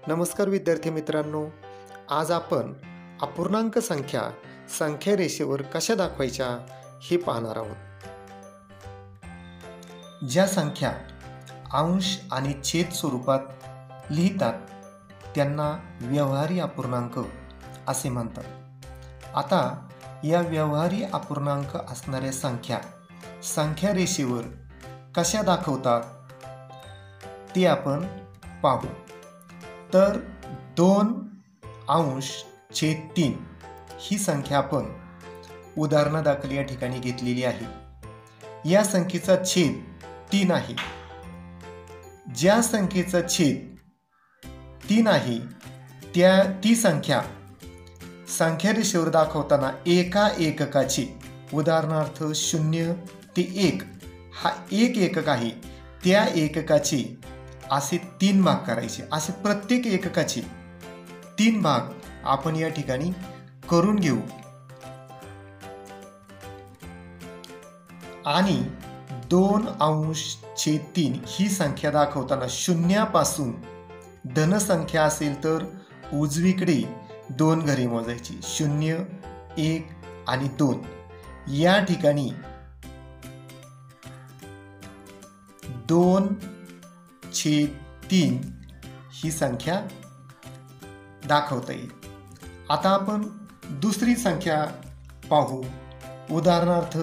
नमस्कार विद्यार्थी मित्रांनो, आज आपण अपूर्णांक संख्या रेषेवर कशा दाखवायच्या हे पाहणार आहोत. ज्या संख्या अंश आणि छेद स्वरूपात लिहितात त्यांना व्यवहारी अपूर्णांक असे म्हणतात. आता या व्यवहारी अपूर्णांक असणाऱ्या संख्या रेषेवर कशा दाखवतात ते आपण पाहू. तर 2/3 ही संख्या आपण उदाहरणादाखल या ठिकाणी घेतलेली आहे. या संख्येचा छेद 3 आहे. ज्या संख्येचा छेद 3 आहे ती संख्या रेषेवर दाखवताना एका एककाची, उदाहरणार्थ 0 ते 1 हा एक एकक आहे, त्या एककाचे असे 3 भाग करायचे. असे प्रत्येक एककाचे 3 भाग आपण या ठिकाणी करून घेऊ. आणि 2/3 ही संख्या दाखवताना शून्यापासून धनसंख्या असेल तर उजवीकडे 2 घरे मोजायची. 0, 1 आणि 2 या ठिकाणी 2/3 ही संख्या दाखवता येईल. आता आपण दुसरी संख्या पाहू. उदाहरणार्थ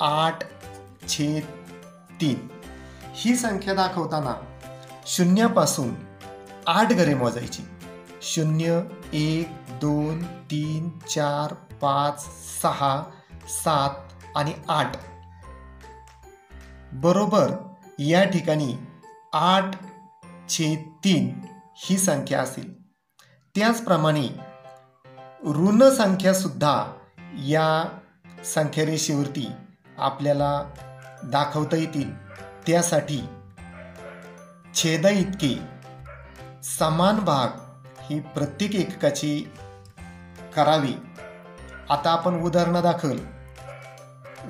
8/3 ही संख्या दाखवताना शून्यापासून 8 घरे मोजायची. 0, 1, 2, 3, 4, 5, 6, 7 आणि 8 बरोबर या ठिकाणी 8/3 ही संख्या असेल. त्याचप्रमाणे ऋण संख्या सुद्धा या संख्या रेषेवरती आपल्याला दाखवता येतील. त्यासाठी छेदा इतके समान भाग ही प्रत्येक एककाची करावी. आता आपण उदाहरणादाखल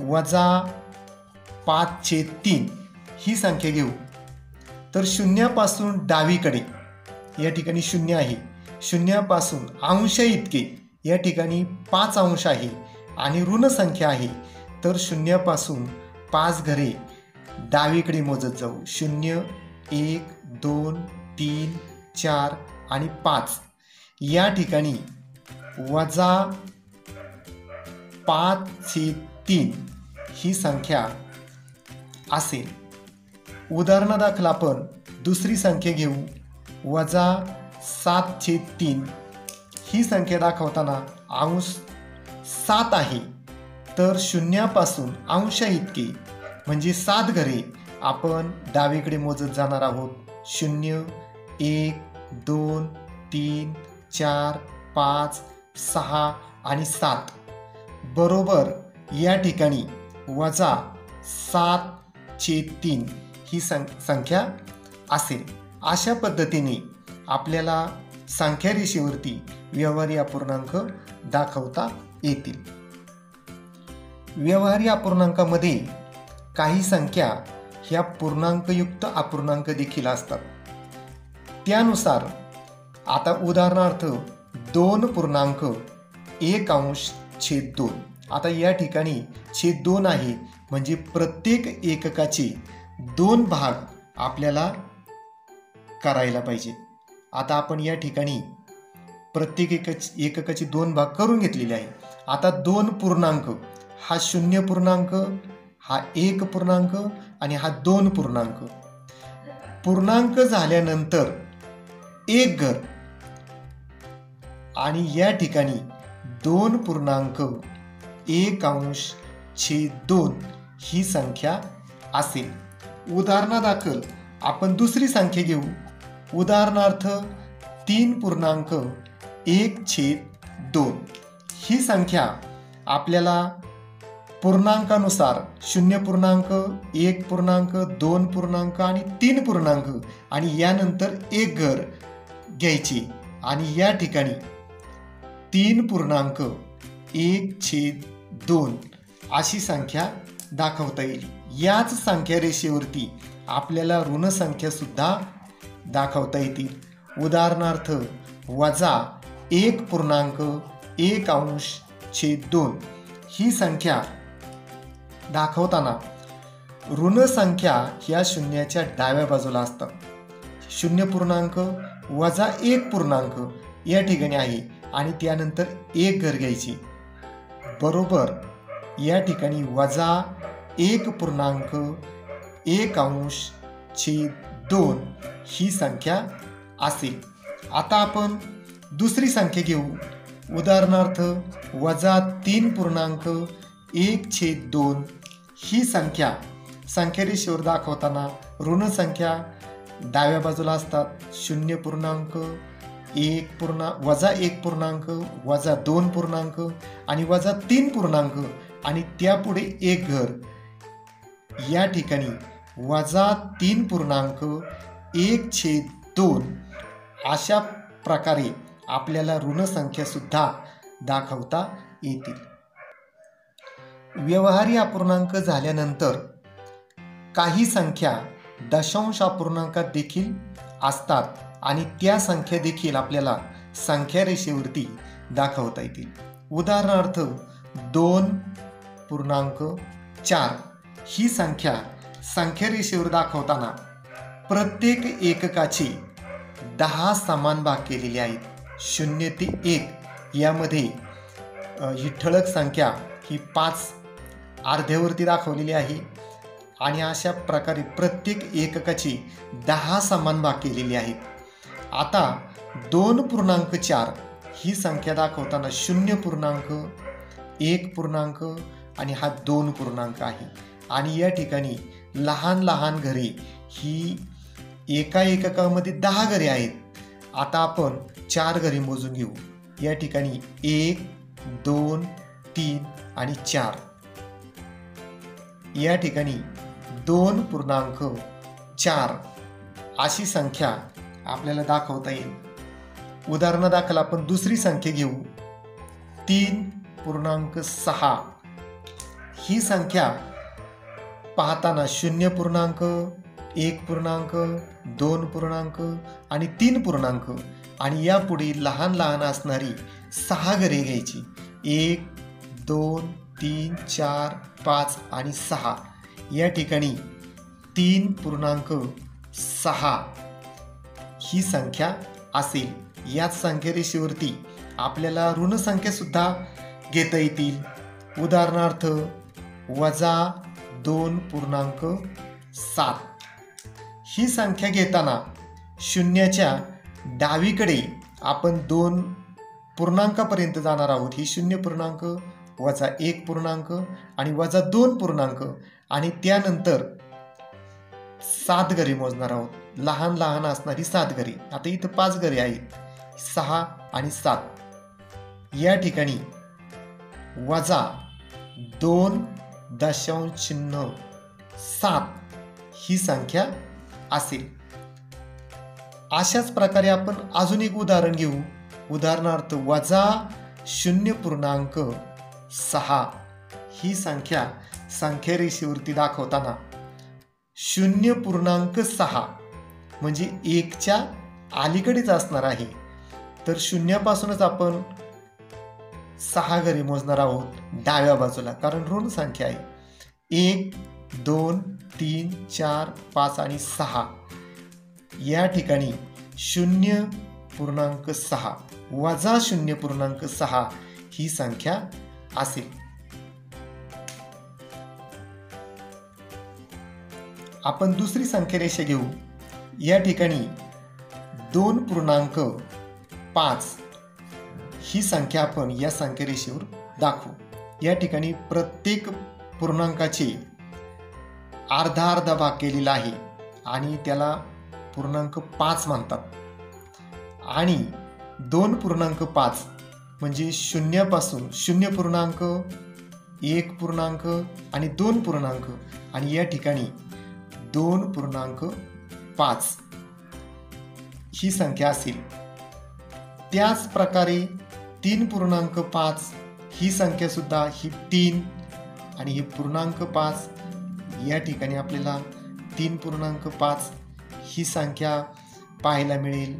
-5/3 ही संख्या घेऊ. तर शून्यापासून डावीकडे या ठिकाणी 0 आहे, शून्यापासून अंश इतके या ठिकाणी 5 अंश आहे आणि ऋण संख्या आहे. तर शून्यापासून 5 घरे डावीकडे मोजत जाऊ. 0, 1, 2, 3, 4 आणि 5 या ठिकाणी -5/3 ही संख्या असेल. उदाहरणादाखल आपण दुसरी संख्या घेऊ. -7/3 ही संख्या दाखवताना अंश 7 आहे. तर शून्यापासून अंश इतके म्हणजे 7 घरे आपण डावीकडे मोजत जाणार आहोत. 0, 1, 2, 3, 4, 5, 6 आणि 7 बरोबर या ठिकाणी -7/3 ही संख्या असेल. अशा पद्धतीने आपल्याला संख्या रेषेवरती व्यवहारी अपूर्णांक दाखवता येतील. व्यवहारी अपूर्णांकामध्ये काही संख्या ह्या पूर्णांकयुक्त अपूर्णांक देखील असतात. त्यानुसार आता उदाहरणार्थ 2.1/2. आता या ठिकाणी छेद 2 आहे म्हणजे प्रत्येक एककाचे 2 भाग आपल्याला करायला पाहिजे. आता आपण या ठिकाणी प्रत्येक एककाचे 2 भाग करून घेतलेले आहे. आता 2 पूर्णांक, हा 0 पूर्णांक, हा 1 पूर्णांक आणि हा 2 पूर्णांक. पूर्णांक झाल्यानंतर 1 घर आणि या ठिकाणी 2.1/2 ही संख्या असेल. उदाहरणादाखल आपण दुसरी संख्या घेऊ. उदाहरणार्थ 3.1/2 ही संख्या आपल्याला पूर्णांकानुसार 0, 1, 2 पूर्णांक आणि 3 पूर्णांक आणि यानंतर 1 घर घ्यायची आणि या ठिकाणी 3.1/2 अशी संख्या दाखवता येईल. याच संख्या रेषेवरती आपल्याला ऋण संख्या सुद्धा दाखवता येतील. उदाहरणार्थ -1.1/2 ही संख्या दाखवताना ऋण संख्या ह्या शून्याच्या डाव्या बाजूला असतात. 0.1 या ठिकाणी आहे आणि त्यानंतर एक घर घ्यायची. बरोबर या ठिकाणी -1.1/2 ही संख्या असेल. आता आपण दुसरी संख्या घेऊ. उदाहरणार्थ -3.1/2 ही संख्या संख्या रेषेवर दाखवताना ऋण संख्या डाव्या बाजूला असतात. 0.1 आणि -3 आणि त्यापुढे एक घर. या ठिकाणी -3.1/2 अशा प्रकारे आपल्याला ऋण संख्या सुद्धा दाखवता येतील. व्यवहारी अपूर्णांक झाल्यानंतर काही संख्या दशांश अपूर्णांकात देखील असतात आणि त्या संख्या देखील आपल्याला संख्या रेषेवरती दाखवता येतील. उदाहरणार्थ 2.4 ही संख्या संख्या रेषेवर दाखवताना प्रत्येक एककाचे 10 समान भाग केलेले आहेत. 0 ते 1 यामध्ये ही ठळक संख्या ही 5 अर्ध्यावरती दाखवलेली आहे आणि अशा प्रकारे प्रत्येक एककाचे 10 समान भाग केलेले आहेत. आता 2.4 ही संख्या दाखवताना 0.1 आणि हा 2 आहे आणि या ठिकाणी लहान लहान घरे ही एका एककामध्ये 10 घरे आहेत. आता आपण 4 घरे मोजून घेऊ. या ठिकाणी 1, 2, 3 आणि 4. या ठिकाणी 2.4 अशी संख्या आपल्याला दाखवता येईल. उदाहरणादाखल आपण दुसरी संख्या घेऊ. 3.6 ही संख्या पाहताना 0.1, 2 आणि 3 आणि यापुढे लहान लहान असणारी 6 घरे घ्यायची. 1, 2, 3, 4, 5 आणि 6. या ठिकाणी 3.6 ही संख्या असेल. याच संख्या रेषेवरती आपल्याला ऋण संख्या सुद्धा घेता येतील. उदाहरणार्थ -2.7 ही संख्या घेताना शून्याच्या डावीकडे आपण 2 पूर्णांकापर्यंत जाणार आहोत. ही 0.1 आणि -2 आणि त्यानंतर 7 घरे मोजणार आहोत. लहान लहान असणारी 7 घरे. आता इथं 5 घरे आहेत. 6 आणि 7. या ठिकाणी -2.7 ही संख्या असेल. अशाच प्रकारे आपण अजून एक उदाहरण घेऊ. उदाहरणार्थ -0.6 ही संख्या संख्या रेषेवरती दाखवताना 0.6 म्हणजे 1च्या अलीकडेच असणार आहे. तर शून्यापासूनच आपण 6 घरे मोजणार आहोत डाव्या बाजूला, कारण ऋण संख्या आहे. 1, 2, 3, 4, 5 आणि 6. या ठिकाणी 0.6 वजा 0.6 ही संख्या असेल. आपण दुसरी संख्या रेषा घेऊ. या ठिकाणी 2.5 ही संख्या आपण या संख्या रेषेवर दाखवू. या ठिकाणी प्रत्येक पूर्णांकाचे अर्धा अर्धा भाग केलेला आहे आणि त्याला 0.5 म्हणतात. आणि 2.5 म्हणजे शून्यापासून 0.1 आणि 2 आणि या ठिकाणी 2.5 ही संख्या असेल. त्याच प्रकारे 3.5 ही संख्या सुद्धा ही 3 आणि ही 0.5. या ठिकाणी आपल्याला 3.5 ही संख्या पाहायला मिळेल.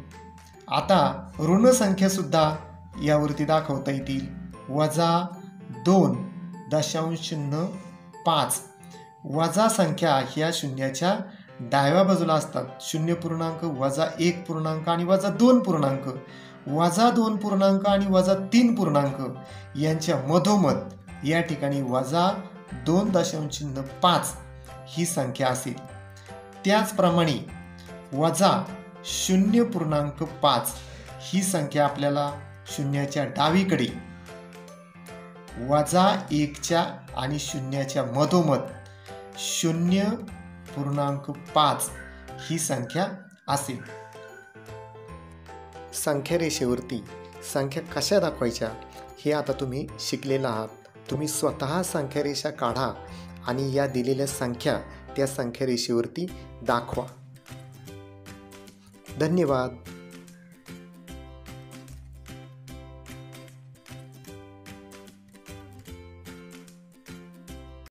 आता ऋण संख्या सुद्धा यावरती दाखवता येतील. -2.05. वजा संख्या ह्या शून्याच्या डाव्या बाजूला असतात. 0 -1 पूर्णांक आणि -2 पूर्णांक. -2 पूर्णांक आणि -3 पूर्णांक यांच्या मधोमध या ठिकाणी -2.5 ही संख्या असेल. त्याचप्रमाणे -0.5 ही संख्या आपल्याला शून्याच्या डावीकडे 1च्या आणि शून्याच्या मधोमध 0.5 ही संख्या असेल. संख्या रेषेवरती संख्या कशा दाखवायच्या हे आता तुम्ही शिकलेला आहात. तुम्ही स्वतः संख्या रेषा काढा आणि या दिलेल्या संख्या त्या संख्या रेषेवरती दाखवा. धन्यवाद.